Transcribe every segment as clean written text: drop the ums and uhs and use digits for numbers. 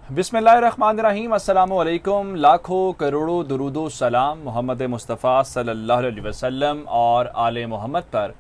बिस्मिल्लाहिर्रहमानिर्रहीम, अस्सलामुअलैकुम। लाखों करोड़ों दुरूदो सलाम मोहम्मद मुस्तफ़ा सल्लल्लाहु अलैहि वसल्लम और आले मोहम्मद पर।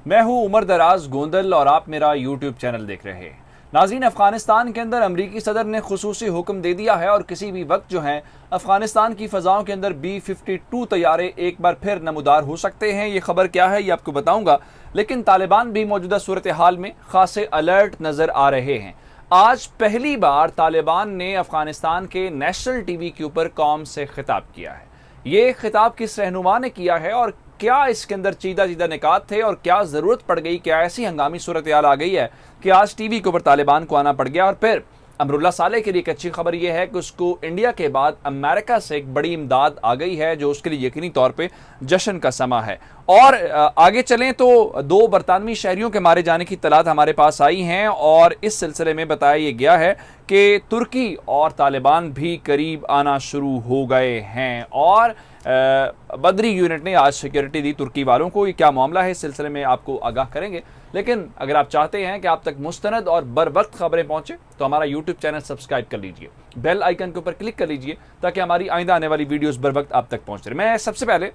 मैं हूँ उमर दराज गोंदल और आप मेरा यूट्यूब चैनल देख रहे हैं। नाज़रीन, अफ़गानिस्तान के अंदर अमरीकी सदर ने खुसूसी हुक्म दे दिया है और किसी भी वक्त जो है अफ़गानिस्तान की फ़ज़ाओं के अंदर B-52 तैयारे एक बार फिर नमूदार हो सकते हैं। ये खबर क्या है ये आपको बताऊँगा, लेकिन तालिबान भी मौजूदा सूरत हाल में खासे अलर्ट नज़र आ रहे हैं। आज पहली बार तालिबान ने अफगानिस्तान के नेशनल टीवी के ऊपर कौम से खिताब किया है। ये खिताब किस रहनुमा ने किया है और क्या इसके अंदर चीदा चीदा निकात थे और क्या ज़रूरत पड़ गई, क्या ऐसी हंगामी सूरत हाल आ गई है कि आज टीवी के ऊपर तालिबान को आना पड़ गया। और फिर अमरुल्लाह साले के लिए एक अच्छी खबर यह है कि उसको इंडिया के बाद अमेरिका से एक बड़ी इमदाद आ गई है, जो उसके लिए यकीनी तौर पे जश्न का समा है। और आगे चलें तो 2 बरतानवी शहरियों के मारे जाने की तलात हमारे पास आई हैं और इस सिलसिले में बताया यह गया है कि तुर्की और तालिबान भी करीब आना शुरू हो गए हैं। और बदरी यूनिट ने आज सिक्योरिटी दी तुर्की वालों को। ये क्या मामला है, इस सिलसिले में आपको आगाह करेंगे। लेकिन अगर आप चाहते हैं कि आप तक मुस्तनद और बर वक्त खबरें पहुंचे तो हमारा यूट्यूब चैनल सब्सक्राइब कर लीजिए, बेल आइकन के ऊपर क्लिक कर लीजिए ताकि हमारी आइंदा आने वाली वीडियोस बर वक्त आप तक पहुंच रहे। मैं सबसे पहले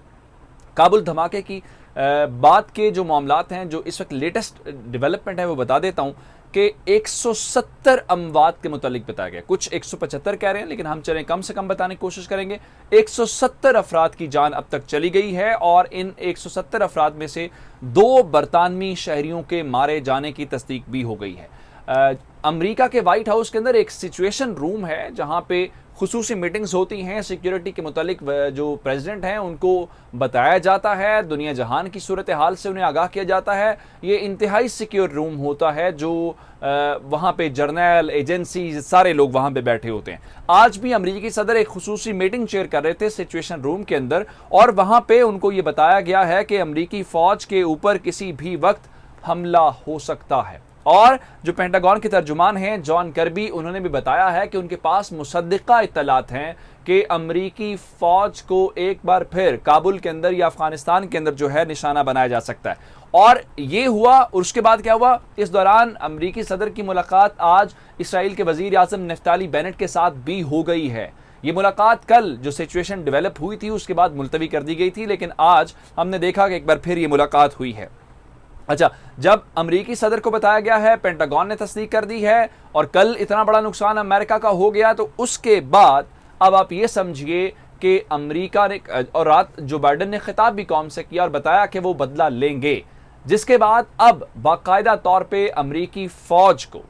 काबुल धमाके की बात के जो मामलात हैं, जो इस वक्त लेटेस्ट डेवलपमेंट है, वो बता देता हूं कि 170 अमवात के मुतालिक बताया गया। कुछ 175 कह रहे हैं, लेकिन हम चलें कम से कम बताने की कोशिश करेंगे। 170 अफराद की जान अब तक चली गई है और इन 170 अफराद में से 2 बरतानवी शहरियों के मारे जाने की तस्दीक भी हो गई है। अमेरिका के व्हाइट हाउस के अंदर एक सिचुएशन रूम है जहां पे खुसूसी मीटिंग्स होती हैं। सिक्योरिटी के मुतालिक जो प्रेसिडेंट हैं उनको बताया जाता है, दुनिया जहान की सूरत हाल से उन्हें आगाह किया जाता है। ये इंतहाई सिक्योर रूम होता है जो वहाँ पे जर्नल, एजेंसी, सारे लोग वहाँ पे बैठे होते हैं। आज भी अमेरिकी सदर एक खुसूसी मीटिंग चेयर कर रहे थे सिचुएशन रूम के अंदर और वहाँ पे उनको ये बताया गया है कि अमेरिकी फौज के ऊपर किसी भी वक्त हमला हो सकता है। और जो पेंटागन के तर्जुमान हैं जॉन कर्बी, उन्होंने भी बताया है कि उनके पास मुसद्दिका इत्तलात हैं कि अमरीकी फौज को एक बार फिर काबुल के अंदर या अफगानिस्तान के अंदर जो है निशाना बनाया जा सकता है। और ये हुआ और उसके बाद क्या हुआ, इस दौरान अमरीकी सदर की मुलाकात आज इसराइल के वजीर आज़म नफ्ताली बेनेट के साथ भी हो गई है। ये मुलाकात कल जो सिचुएशन डेवलप हुई थी उसके बाद मुलतवी कर दी गई थी, लेकिन आज हमने देखा कि एक बार फिर ये मुलाकात हुई है। अच्छा, जब अमेरिकी सदर को बताया गया है, पेंटागन ने तस्दीक कर दी है और कल इतना बड़ा नुकसान अमेरिका का हो गया, तो उसके बाद अब आप ये समझिए कि अमेरिका ने और रात जो बाइडेन ने खिताब भी कौम से किया और बताया कि वो बदला लेंगे, जिसके बाद अब बाकायदा तौर पे अमेरिकी फौज को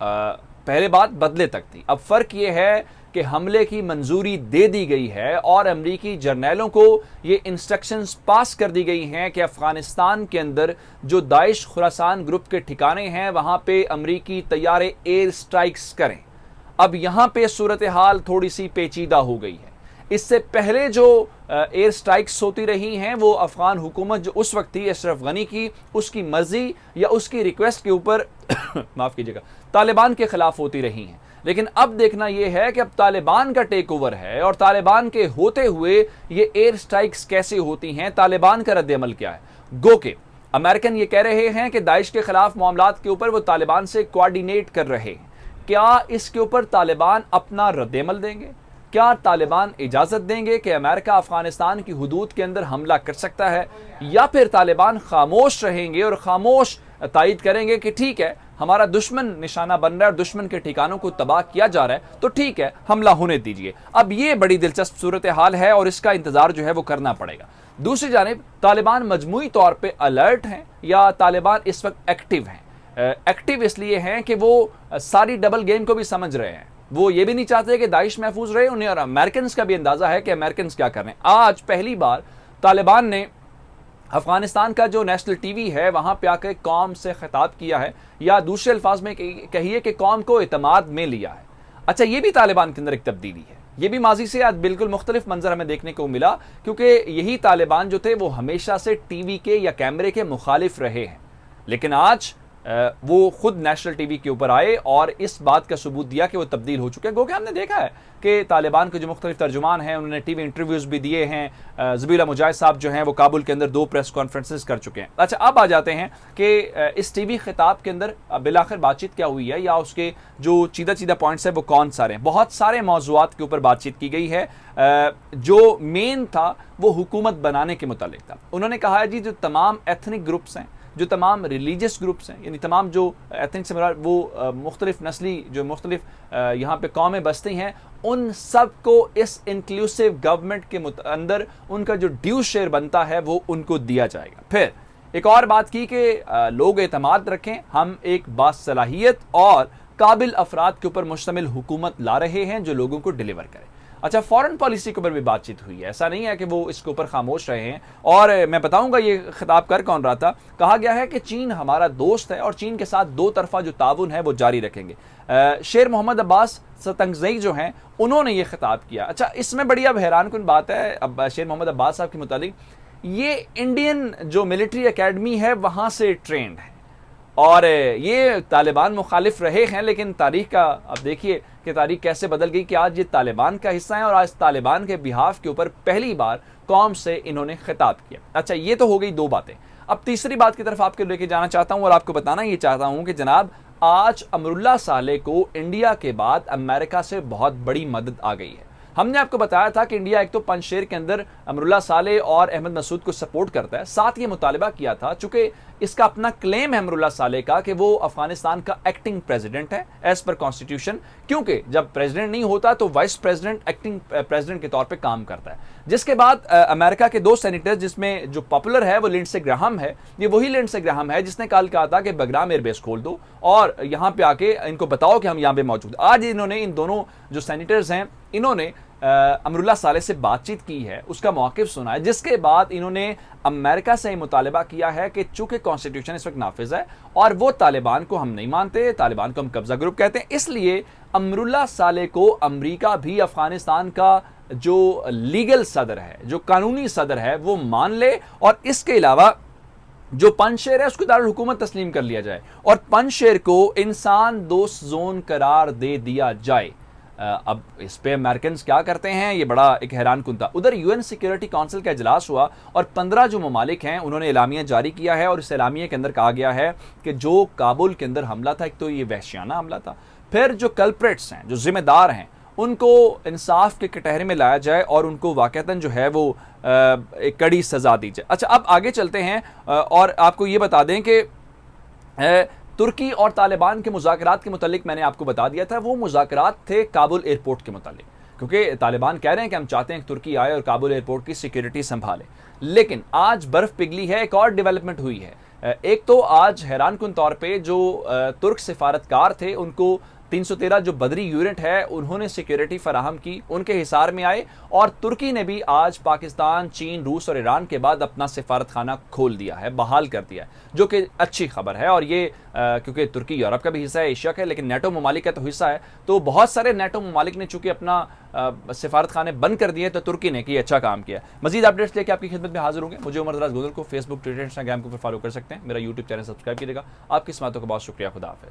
पहले बात बदले तक थी, अब फर्क ये है कि हमले की मंजूरी दे दी गई है और अमरीकी जर्नैलों को ये इंस्ट्रक्शंस पास कर दी गई हैं कि अफगानिस्तान के अंदर जो दाइश खुरासान ग्रुप के ठिकाने हैं वहां पे अमरीकी तैयारे एयर स्ट्राइक्स करें। अब यहां पे सूरत हाल थोड़ी सी पेचीदा हो गई है। इससे पहले जो एयर स्ट्राइक्स होती रही हैं वो अफगान हुकूमत जो उस वक्त थी अशरफ गनी की, उसकी मर्जी या उसकी रिक्वेस्ट के ऊपर माफ कीजिएगा, तालिबान के खिलाफ होती रही हैं। लेकिन अब देखना यह है कि अब तालिबान का टेक ओवर है और तालिबान के होते हुए ये एयर स्ट्राइक्स कैसे होती हैं, तालिबान का रद्द-ए-अमल क्या है। गो के अमेरिकन ये कह रहे हैं कि दाइश के खिलाफ मामलात के ऊपर वो तालिबान से कोऑर्डिनेट कर रहे हैं। क्या इसके ऊपर तालिबान अपना रद्द-ए-अमल देंगे? क्या तालिबान इजाजत देंगे कि अमेरिका अफगानिस्तान की हुदूद के अंदर हमला कर सकता है, या फिर तालिबान खामोश रहेंगे और खामोश तायद करेंगे कि ठीक है, हमारा दुश्मन निशाना बन रहा है और दुश्मन के ठिकानों को तबाह किया जा रहा है, तो ठीक है, हमला होने दीजिए। अब ये बड़ी दिलचस्प सूरत हाल है और इसका इंतजार जो है वो करना पड़ेगा। दूसरी जानिब तालिबान मजमूई तौर पे अलर्ट हैं या तालिबान इस वक्त एक्टिव हैं? एक्टिव इसलिए हैं कि वो सारी डबल गेम को भी समझ रहे हैं। वो ये भी नहीं चाहते कि दाइश महफूज रहे उन्हें, और अमेरिकन का भी अंदाजा है कि अमेरिकन क्या कर रहे हैं। आज पहली बार तालिबान ने अफगानिस्तान का जो नेशनल टीवी है वहां पे आकर कौम से खिताब किया है, या दूसरे अल्फाज में कहिए कि कौम को इतमाद में लिया है। अच्छा, ये भी तालिबान के अंदर एक तब्दीली है। ये भी माजी से आज बिल्कुल मुख्तलिफ मंजर हमें देखने को मिला, क्योंकि यही तालिबान जो थे वो हमेशा से टीवी के या कैमरे के मुखालिफ रहे हैं। लेकिन आज वो खुद नेशनल टीवी के ऊपर आए और इस बात का सबूत दिया कि वो तब्दील हो चुके हैं। गो कि हमने देखा है कि तालिबान के जो मुख्तलिफ तर्जुमान हैं उन्होंने टीवी इंटरव्यूज़ भी दिए हैं। ज़बीउल्लाह मुजाहिद साहब जो हैं वो काबुल के अंदर 2 प्रेस कॉन्फ्रेंसेस कर चुके हैं। अच्छा, अब आ जाते हैं कि इस टीवी खिताब के अंदर बिलाखिर बातचीत क्या हुई है या उसके जो चीदा पॉइंट्स हैं वो कौन सारे हैं। बहुत सारे मौज़ूआत के ऊपर बातचीत की गई है। जो मेन था वो हुकूमत बनाने के मुतालिक था। उन्होंने कहा है जी जो तमाम एथनिक ग्रुप्स हैं, जो तमाम रिलीजियस ग्रुप्स हैं, यानी तमाम जो एथनिक से मुराद वो मुख्तलिफ नस्ली जो मुख्तलिफ यहाँ पे कौमें बसती हैं, उन सब को इस इंक्लूसिव गवर्नमेंट के अंदर उनका जो ड्यू शेयर बनता है वो उनको दिया जाएगा। फिर एक और बात की कि लोग एतमाद रखें, हम एक बासलाहियत और काबिल अफराद के ऊपर मुश्तमिल हुकूमत ला रहे हैं जो लोगों को डिलीवर करे। अच्छा, फॉरेन पॉलिसी के ऊपर भी बातचीत हुई है, ऐसा नहीं है कि वो इसके ऊपर खामोश रहे हैं। और मैं बताऊंगा ये खिताब कर कौन रहा था। कहा गया है कि चीन हमारा दोस्त है और चीन के साथ 2 तरफा जो ताउन है वो जारी रखेंगे। शेर मोहम्मद अब्बास तंगज़ई जो हैं उन्होंने ये खिताब किया। अच्छा, इसमें बड़ी अब हैरानकुन बात है अब शेर मोहम्मद अब्बास साहब के मुतालिक, ये इंडियन जो मिलिट्री एकेडमी है वहाँ से ट्रेंड है और ये तालिबान मुखालिफ रहे हैं, लेकिन तारीख का अब देखिए कि तारीख कैसे बदल गई कि आज ये तालिबान का हिस्सा है और आज तालिबान के बिहाफ के ऊपर पहली बार कौम से इन्होंने खिताब किया। अच्छा, ये तो हो गई 2 बातें। अब तीसरी बात की तरफ आपके लेके जाना चाहता हूं और आपको बताना ये चाहता हूं कि जनाब आज अमरुल्लाह सालेह को इंडिया के बाद अमेरिका से बहुत बड़ी मदद आ गई है। हमने आपको बताया था कि इंडिया एक तो पंजशेर के अंदर अमरुल्लाह सालेह और अहमद मसूद को सपोर्ट करता है, साथ ये मुतालिबा किया था, चूंकि इसका अपना क्लेम है अमरुल्लाह सालेह का कि वो अफगानिस्तान का एक्टिंग प्रेसिडेंट है एज पर कॉन्स्टिट्यूशन, क्योंकि जब प्रेसिडेंट नहीं होता तो वाइस प्रेसिडेंट एक्टिंग प्रेसिडेंट के तौर पे काम करता है। जिसके बाद अमेरिका के 2 सेनेटर्स जिसमें जो पॉपुलर है वो लिंडसे ग्राहम है, ये वही लिंडसे ग्राहम है जिसने कल कहा था कि बगराम एयरबेस खोल दो और यहाँ पे आके इनको बताओ कि हम यहाँ पे मौजूद। आज इन्होंने इन दोनों जो सेनेटर्स हैं इन्होंने अमरुल्लाह सालेह से बातचीत की है, उसका मौक़िफ़ सुना है, जिसके बाद इन्होंने अमेरिका से मुतालिबा किया है कि चूंकि कॉन्स्टिट्यूशन इस वक्त नाफिज है और वो तालिबान को हम नहीं मानते, तालिबान को हम कब्जा ग्रुप कहते हैं, इसलिए अमरुल्लाह सालेह को अमेरिका भी अफगानिस्तान का जो लीगल सदर है, जो कानूनी सदर है वो मान ले और इसके अलावा जो पंजशेर है उसको दारुल हुकूमत तस्लीम कर लिया जाए और पंजशेर को इंसान दोस्त जोन करार दे दिया जाए। अब इस पे अमेरिकन क्या करते हैं ये बड़ा एक हैरान कुन था। उधर यूएन सिक्योरिटी काउंसिल का इजलास हुआ और 15 जो ममालिक हैं उन्होंने एलामिया जारी किया है और इस एलामिया के अंदर कहा गया है कि जो काबुल के अंदर हमला था, एक तो ये वहशियाना हमला था, फिर जो कल्प्रेट्स हैं, जो जिम्मेदार हैं, उनको इंसाफ के कटहरे में लाया जाए और उनको वाकईतन जो है वो एक कड़ी सजा दी जाए। अच्छा, अब आगे चलते हैं और आपको ये बता दें कि तुर्की और तालिबान के मुज़ाकरात के मुतालिक मैंने आपको बता दिया था, वो मुज़ाकरात थे काबुल एयरपोर्ट के मुतालिक, क्योंकि तालिबान कह रहे हैं कि हम चाहते हैं कि तुर्की आए और काबुल एयरपोर्ट की सिक्योरिटी संभाले। लेकिन आज बर्फ़ पिघली है, एक और डेवलपमेंट हुई है। एक तो आज हैरानकुन तौर पे जो तुर्क सिफारतकार थे उनको 313 जो बदरी यूनिट है उन्होंने सिक्योरिटी फराहम की, उनके हिसार में आए और तुर्की ने भी आज पाकिस्तान, चीन, रूस और ईरान के बाद अपना सिफारत खाना खोल दिया है, बहाल कर दिया है, जो कि अच्छी खबर है। और ये क्योंकि तुर्की यूरोप का भी हिस्सा है, एशिया का है, लेकिन नेटो ममालिक का तो हिस्सा है, तो बहुत सारे नेटो ममालिक ने चूंकि अपना सिफारत खाने बंद कर दिए तो तुर्की ने कि अच्छा काम किया। मजीद अपडेट्स लेके आपकी खिदमत में हाजिर होंगे। मुझे उमर दराज गोंदल को फेसबुक, ट्विटर, इंस्टाग्राम के ऊपर फॉलो कर सकते हैं। मेरा यूट्यूब चैनल सब्सक्राइब कीजिएगा। आपकी इस बातों का बहुत शुक्रिया। खुदा हाफिज़।